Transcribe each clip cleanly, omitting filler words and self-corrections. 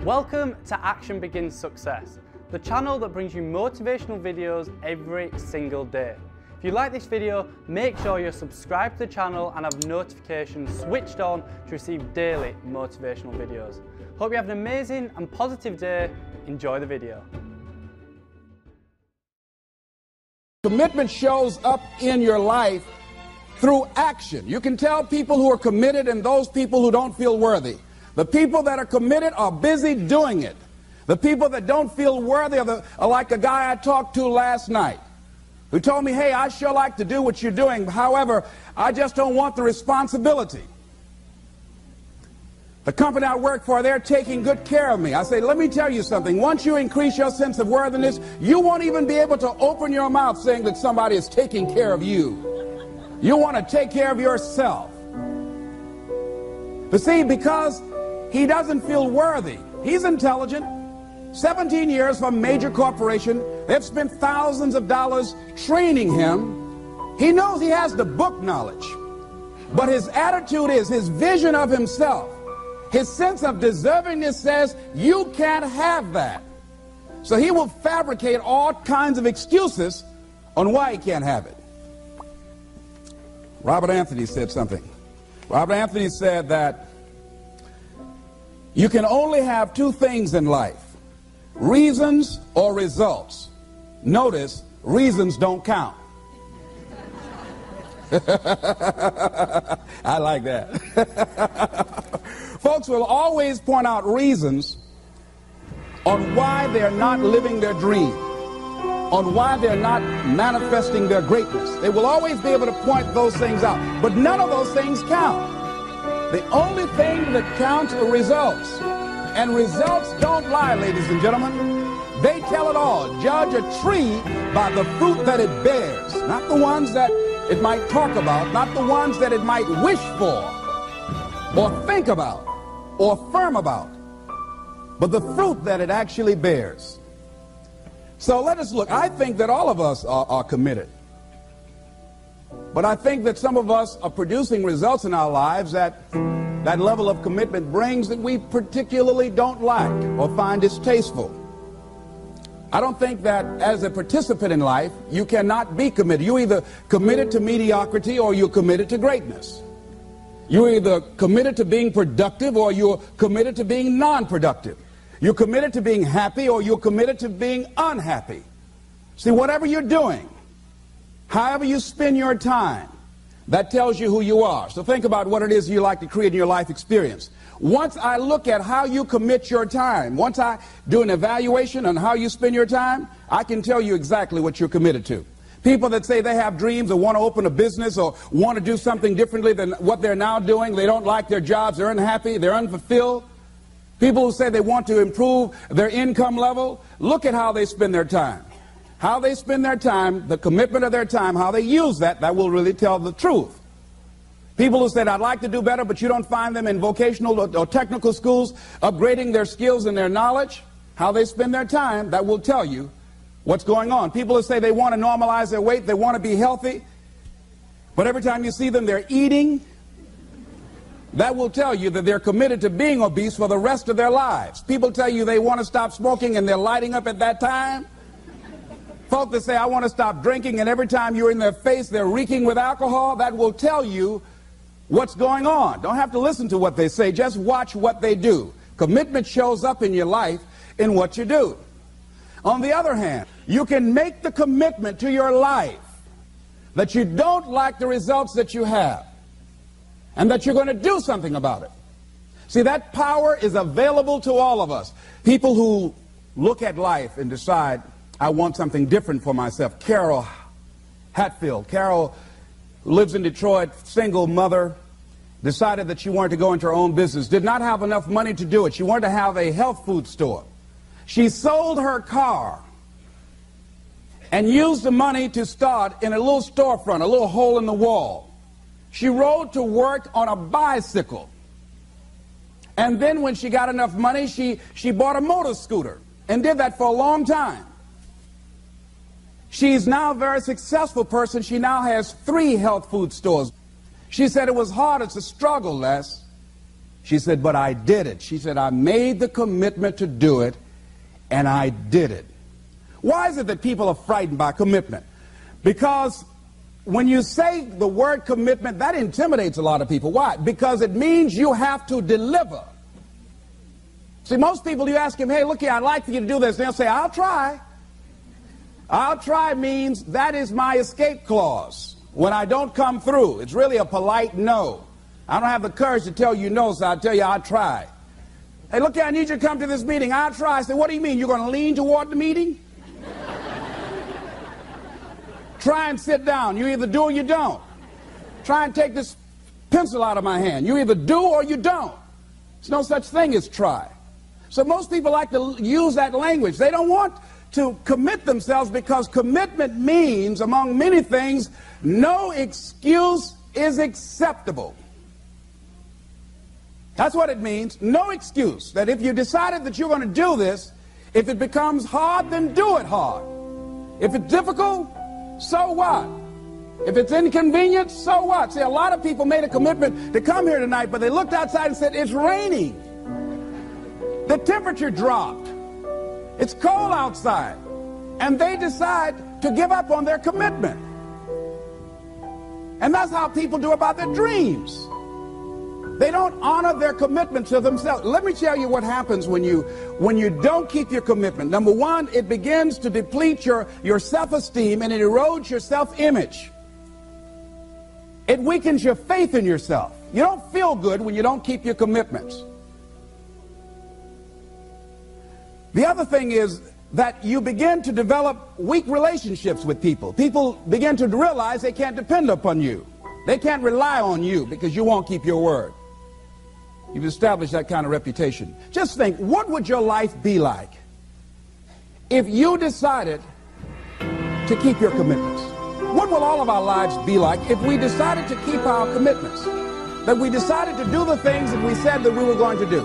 Welcome to Action Begins Success, the channel that brings you motivational videos every single day. If you like this video, make sure you're subscribed to the channel and have notifications switched on to receive daily motivational videos. Hope you have an amazing and positive day. Enjoy the video. Commitment shows up in your life through action. You can tell people who are committed and those people who don't feel worthy. The people that are committed are busy doing it. The people that don't feel worthy are like a guy I talked to last night who told me, hey, I sure like to do what you're doing. However, I just don't want the responsibility. The company I work for, they're taking good care of me. I say, let me tell you something. Once you increase your sense of worthiness, you won't even be able to open your mouth saying that somebody is taking care of you. You want to take care of yourself. But see, because he doesn't feel worthy. He's intelligent. 17 years for a major corporation. They've spent thousands of dollars training him. He knows he has the book knowledge. But his attitude is, his vision of himself, his sense of deservingness says, you can't have that. So he will fabricate all kinds of excuses on why he can't have it. Robert Anthony said something. Robert Anthony said that you can only have two things in life, reasons or results. Notice, reasons don't count. I like that. Folks will always point out reasons on why they're not living their dream, on why they're not manifesting their greatness. They will always be able to point those things out, but none of those things count. The only thing that counts are results. And results don't lie, ladies and gentlemen. They tell it all. Judge a tree by the fruit that it bears. Not the ones that it might talk about, not the ones that it might wish for, or think about, or affirm about, but the fruit that it actually bears. So let us look. I think that all of us are committed. But I think that some of us are producing results in our lives that level of commitment brings that we particularly don't like or find distasteful. I don't think that as a participant in life, you cannot be committed. You're either committed to mediocrity or you're committed to greatness. You're either committed to being productive or you're committed to being non-productive. You're committed to being happy or you're committed to being unhappy. See, whatever you're doing, however you spend your time, that tells you who you are. So think about what it is you like to create in your life experience. Once I look at how you commit your time, once I do an evaluation on how you spend your time, I can tell you exactly what you're committed to. People that say they have dreams or want to open a business or want to do something differently than what they're now doing, they don't like their jobs, they're unhappy, they're unfulfilled. People who say they want to improve their income level, look at how they spend their time. How they spend their time, the commitment of their time, how they use that will really tell the truth. People who said, I'd like to do better, but you don't find them in vocational or technical schools upgrading their skills and their knowledge, how they spend their time, that will tell you what's going on. People who say they want to normalize their weight, they want to be healthy, but every time you see them, they're eating, that will tell you that they're committed to being obese for the rest of their lives. People tell you they want to stop smoking and they're lighting up at that time. Folks that say, I want to stop drinking, and every time you're in their face, they're reeking with alcohol, that will tell you what's going on. Don't have to listen to what they say, just watch what they do. Commitment shows up in your life in what you do. On the other hand, you can make the commitment to your life that you don't like the results that you have, and that you're going to do something about it. See, that power is available to all of us. People who look at life and decide, I want something different for myself. Carol Hatfield. Carol lives in Detroit, single mother, decided that she wanted to go into her own business, did not have enough money to do it. She wanted to have a health food store. She sold her car and used the money to start in a little storefront, a little hole in the wall. She rode to work on a bicycle. And then when she got enough money, she bought a motor scooter and did that for a long time. She's now a very successful person. She now has 3 health food stores. She said it was hard, it's a struggle, Les. She said, but I did it. She said, I made the commitment to do it, and I did it. Why is it that people are frightened by commitment? Because when you say the word commitment, that intimidates a lot of people. Why? Because it means you have to deliver. See, most people, you ask them, hey, look here, I'd like for you to do this. They'll say, I'll try. I'll try means that is my escape clause. When I don't come through, it's really a polite no. I don't have the courage to tell you no, so I'll tell you I'll try. Hey, look here, I need you to come to this meeting. I'll try. I say, what do you mean? You're going to lean toward the meeting? Try and sit down. You either do or you don't. Try and take this pencil out of my hand. You either do or you don't. There's no such thing as try. So most people like to use that language. They don't want to commit themselves because commitment means, among many things, no excuse is acceptable. That's what it means. No excuse. That if you decided that you're going to do this, if it becomes hard, then do it hard. If it's difficult, so what? If it's inconvenient, so what? See, a lot of people made a commitment to come here tonight, but they looked outside and said, it's raining. The temperature dropped. It's cold outside. And they decide to give up on their commitment. And that's how people do about their dreams. They don't honor their commitment to themselves. Let me tell you what happens when you don't keep your commitment. Number one, it begins to deplete your self-esteem and it erodes your self-image. It weakens your faith in yourself. You don't feel good when you don't keep your commitments. The other thing is that you begin to develop weak relationships with people. People begin to realize they can't depend upon you. They can't rely on you because you won't keep your word. You've established that kind of reputation. Just think, what would your life be like if you decided to keep your commitments? What will all of our lives be like if we decided to keep our commitments? That we decided to do the things that we said that we were going to do.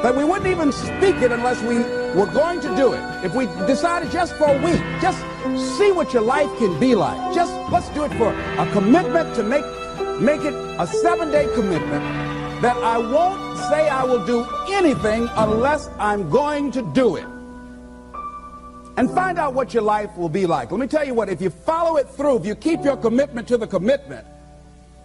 That we wouldn't even speak it unless we were going to do it. If we decided just for a week, just see what your life can be like. Just let's do it for a commitment to make it a 7-day commitment that I won't say I will do anything unless I'm going to do it. And find out what your life will be like. Let me tell you what, if you follow it through, if you keep your commitment to the commitment,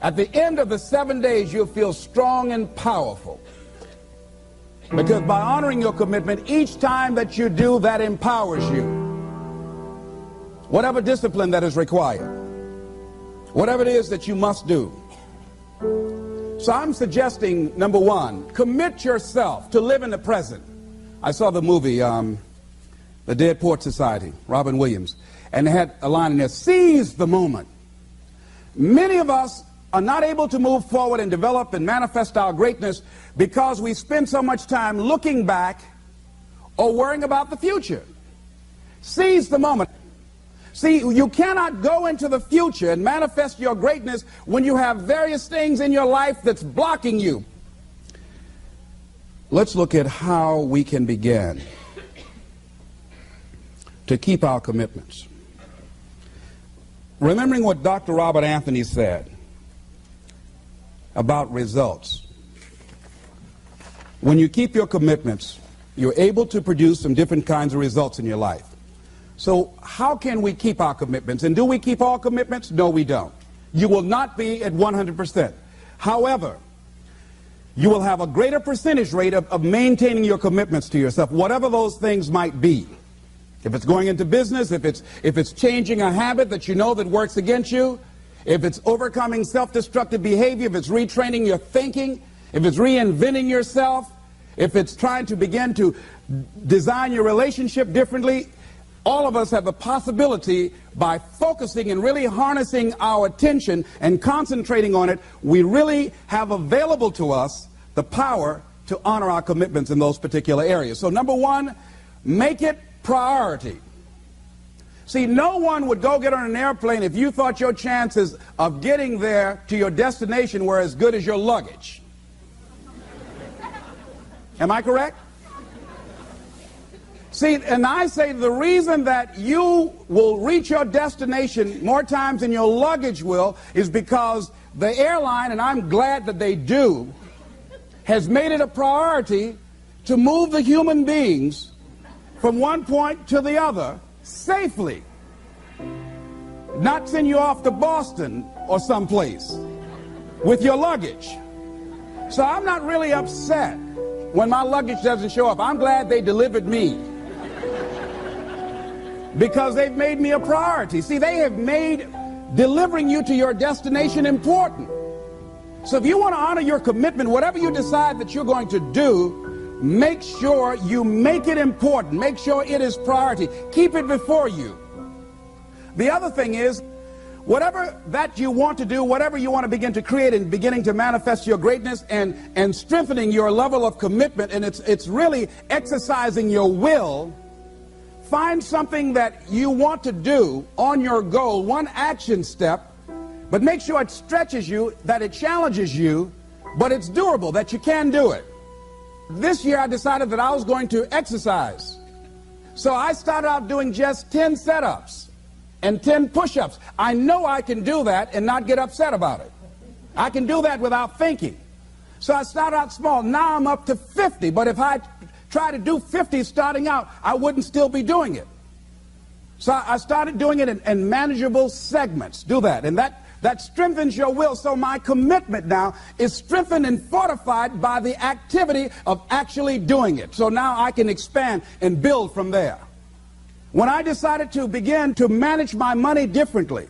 at the end of the 7 days, you'll feel strong and powerful. Because by honoring your commitment, each time that you do, that empowers you. Whatever discipline that is required. Whatever it is that you must do. So I'm suggesting, number one, commit yourself to live in the present. I saw the movie, The Dead Poets Society, Robin Williams, and they had a line in there, seize the moment. Many of us are not able to move forward and develop and manifest our greatness because we spend so much time looking back or worrying about the future. Seize the moment. See, you cannot go into the future and manifest your greatness when you have various things in your life that's blocking you. Let's look at how we can begin to keep our commitments. Remembering what Dr. Robert Anthony said about results. When you keep your commitments, you're able to produce some different kinds of results in your life. So how can we keep our commitments? And do we keep all commitments? No, we don't. You will not be at 100%. However, you will have a greater percentage rate of maintaining your commitments to yourself, whatever those things might be. If it's going into business, if it's changing a habit that you know that works against you, if it's overcoming self-destructive behavior, if it's retraining your thinking, if it's reinventing yourself, if it's trying to begin to design your relationship differently, all of us have the possibility, by focusing and really harnessing our attention and concentrating on it, we really have available to us the power to honor our commitments in those particular areas. So number one, make it priority. See, no one would go get on an airplane if you thought your chances of getting there to your destination were as good as your luggage. Am I correct? See, and I say the reason that you will reach your destination more times than your luggage will is because the airline, and I'm glad that they do, has made it a priority to move the human beings from one point to the other safely. Not send you off to Boston or someplace with your luggage. So I'm not really upset when my luggage doesn't show up. I'm glad they delivered me, because they've made me a priority. See, they have made delivering you to your destination important. So if you want to honor your commitment, whatever you decide that you're going to do, make sure you make it important. Make sure it is priority. Keep it before you. The other thing is, whatever that you want to do, whatever you want to begin to create and beginning to manifest your greatness and strengthening your level of commitment, and it's really exercising your will, find something that you want to do on your goal, one action step, but make sure it stretches you, that it challenges you, but it's doable, that you can do it. This year I decided that I was going to exercise. So I started out doing just 10 setups and 10 push-ups. I know I can do that and not get upset about it. I can do that without thinking. So I started out small. Now I'm up to 50, but if I try to do 50 starting out, I wouldn't still be doing it. So I started doing it in manageable segments. Do that, and that strengthens your will. So my commitment now is strengthened and fortified by the activity of actually doing it. So now I can expand and build from there. When I decided to begin to manage my money differently,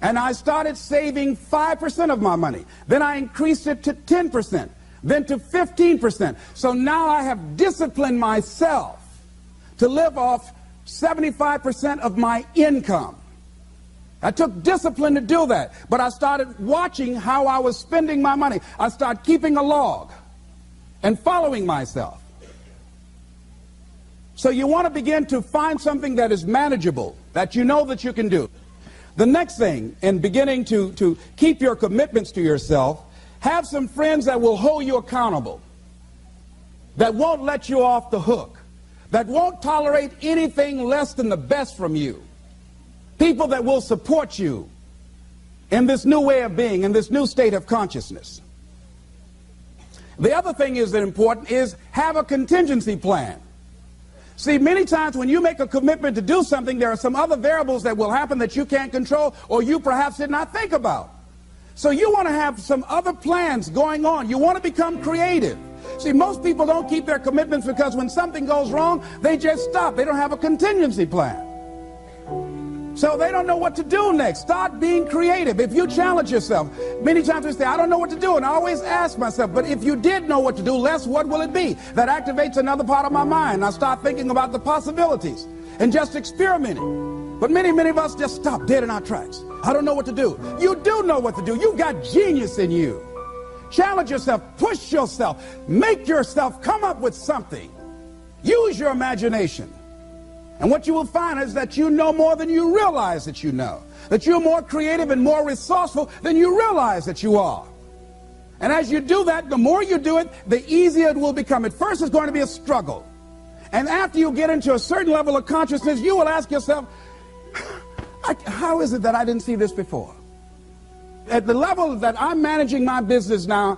and I started saving 5% of my money, then I increased it to 10%, then to 15%. So now I have disciplined myself to live off 75% of my income. I took discipline to do that, but I started watching how I was spending my money. I started keeping a log and following myself. So you want to begin to find something that is manageable, that you know that you can do. The next thing, in beginning to keep your commitments to yourself, have some friends that will hold you accountable, that won't let you off the hook, that won't tolerate anything less than the best from you. People that will support you in this new way of being, in this new state of consciousness. The other thing is that important is have a contingency plan. See, many times when you make a commitment to do something, there are some other variables that will happen that you can't control or you perhaps did not think about. So you want to have some other plans going on. You want to become creative. See, most people don't keep their commitments because when something goes wrong, they just stop. They don't have a contingency plan. So they don't know what to do next. Start being creative. If you challenge yourself, many times we say, I don't know what to do. And I always ask myself, but if you did know what to do, Les, what will it be? That activates another part of my mind. I start thinking about the possibilities and just experimenting. But many of us just stop dead in our tracks. I don't know what to do. You do know what to do. You've got genius in you. Challenge yourself. Push yourself. Make yourself come up with something. Use your imagination. And what you will find is that you know more than you realize that you know. That you're more creative and more resourceful than you realize that you are. And as you do that, the more you do it, the easier it will become. At first, it's going to be a struggle. And after you get into a certain level of consciousness, you will ask yourself, how is it that I didn't see this before? At the level that I'm managing my business now,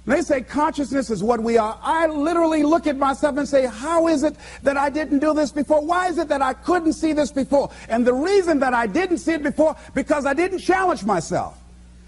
they say consciousness is what we are. I literally look at myself and say, how is it that I didn't do this before? Why is it that I couldn't see this before? And the reason that I didn't see it before, because I didn't challenge myself.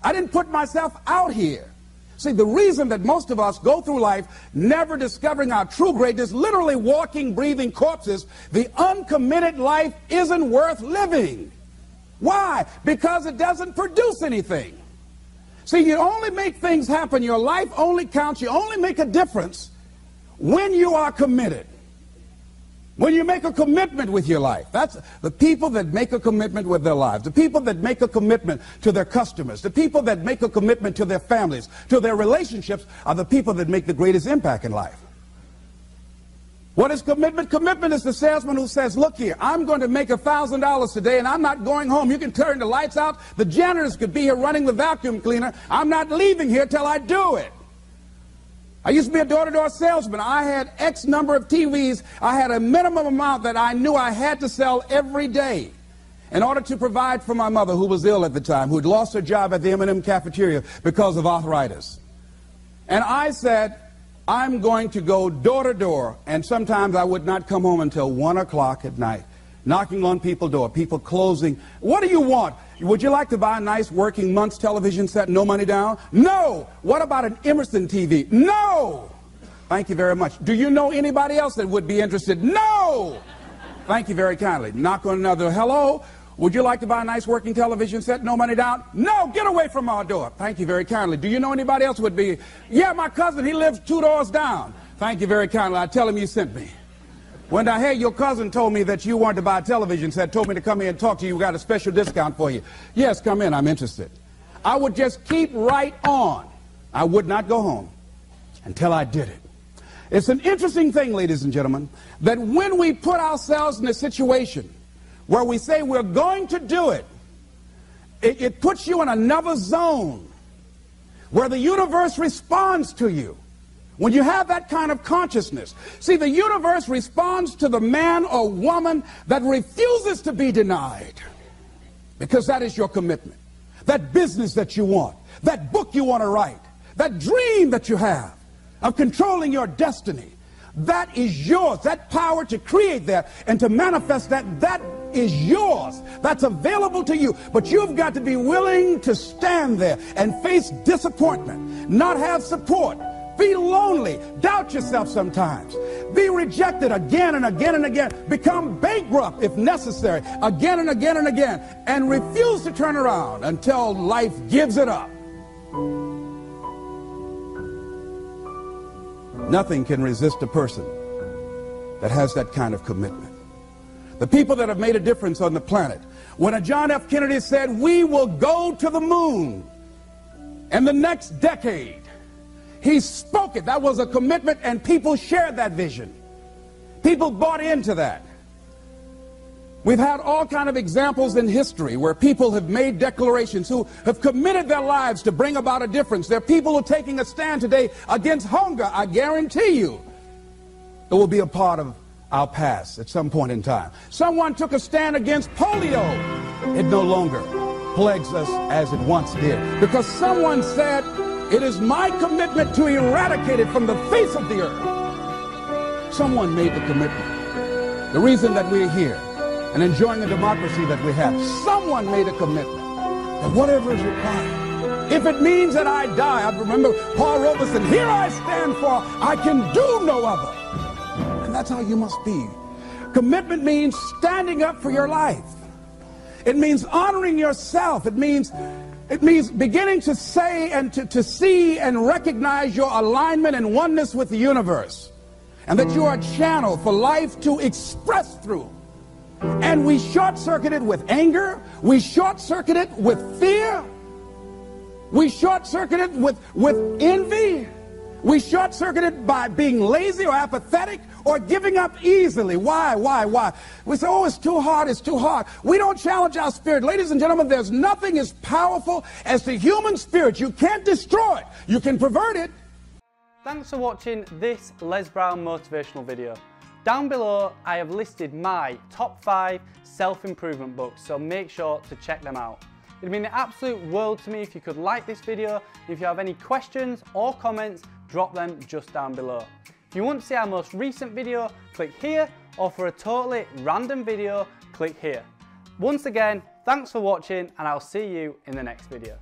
I didn't put myself out here. See, the reason that most of us go through life never discovering our true greatness, literally walking, breathing corpses, the uncommitted life isn't worth living. Why? Because it doesn't produce anything. See, you only make things happen. Your life only counts. You only make a difference when you are committed. When you make a commitment with your life. That's the people that make a commitment with their lives. The people that make a commitment to their customers. The people that make a commitment to their families, to their relationships, are the people that make the greatest impact in life. What is commitment? Commitment is the salesman who says, look here, I'm going to make $1,000 today and I'm not going home. You can turn the lights out. The janitors could be here running the vacuum cleaner. I'm not leaving here till I do it. I used to be a door-to-door salesman. I had X number of TVs. I had a minimum amount that I knew I had to sell every day in order to provide for my mother, who was ill at the time, who had lost her job at the M&M cafeteria because of arthritis. And I said, I'm going to go door to door, and sometimes I would not come home until 1 o'clock at night, knocking on people's door, people closing. What do you want? Would you like to buy a nice working month's television set, no money down? No! What about an Emerson TV? No! Thank you very much. Do you know anybody else that would be interested? No! Thank you very kindly. Knock on another. Hello? Would you like to buy a nice working television set, no money down? No! Get away from our door. Thank you very kindly. Do you know anybody else would be? Yeah, my cousin, he lives 2 doors down. Thank you very kindly. I tell him you sent me. When I heard your cousin told me that you wanted to buy a television set, told me to come here and talk to you, we got a special discount for you. Yes, come in, I'm interested. I would just keep right on. I would not go home until I did it. It's an interesting thing, ladies and gentlemen, that when we put ourselves in a situation where we say we're going to do it, it puts you in another zone where the universe responds to you. When you have that kind of consciousness, see, the universe responds to the man or woman that refuses to be denied, because that is your commitment. That business that you want, that book you want to write, that dream that you have of controlling your destiny, that is yours. That power to create that and to manifest that, that is yours. That's available to you. But you've got to be willing to stand there and face disappointment, not have support. Be lonely, doubt yourself sometimes, be rejected again and again and again, become bankrupt if necessary, again and again and again, and refuse to turn around until life gives it up. Nothing can resist a person that has that kind of commitment. The people that have made a difference on the planet, when a John F. Kennedy said, we will go to the moon in the next decade, he spoke it. That was a commitment, and people shared that vision. People bought into that. We've had all kind of examples in history where people have made declarations, who have committed their lives to bring about a difference. There are people who are taking a stand today against hunger. I guarantee you it will be a part of our past at some point in time. Someone took a stand against polio. It no longer plagues us as it once did, because someone said, it is my commitment to eradicate it from the face of the earth. Someone made the commitment. The reason that we're here and enjoying the democracy that we have, someone made a commitment that whatever is required, if it means that I die, I remember Paul Robeson, here I stand, for I can do no other. And that's how you must be. Commitment means standing up for your life. It means honoring yourself. It means beginning to say and to see and recognize your alignment and oneness with the universe, and that you are a channel for life to express through. And we short-circuit it with anger, we short-circuit it with fear, we short-circuit it with envy, we short-circuit it by being lazy or apathetic or giving up easily. Why? We say, oh, it's too hard, it's too hard. We don't challenge our spirit. Ladies and gentlemen, there's nothing as powerful as the human spirit. You can't destroy it. You can pervert it. Thanks for watching this Les Brown motivational video. Down below, I have listed my top 5 self-improvement books, so make sure to check them out. It'd mean the absolute world to me if you could like this video. If you have any questions or comments, drop them just down below. If you want to see our most recent video, click here, or for a totally random video, click here. Once again, thanks for watching, and I'll see you in the next video.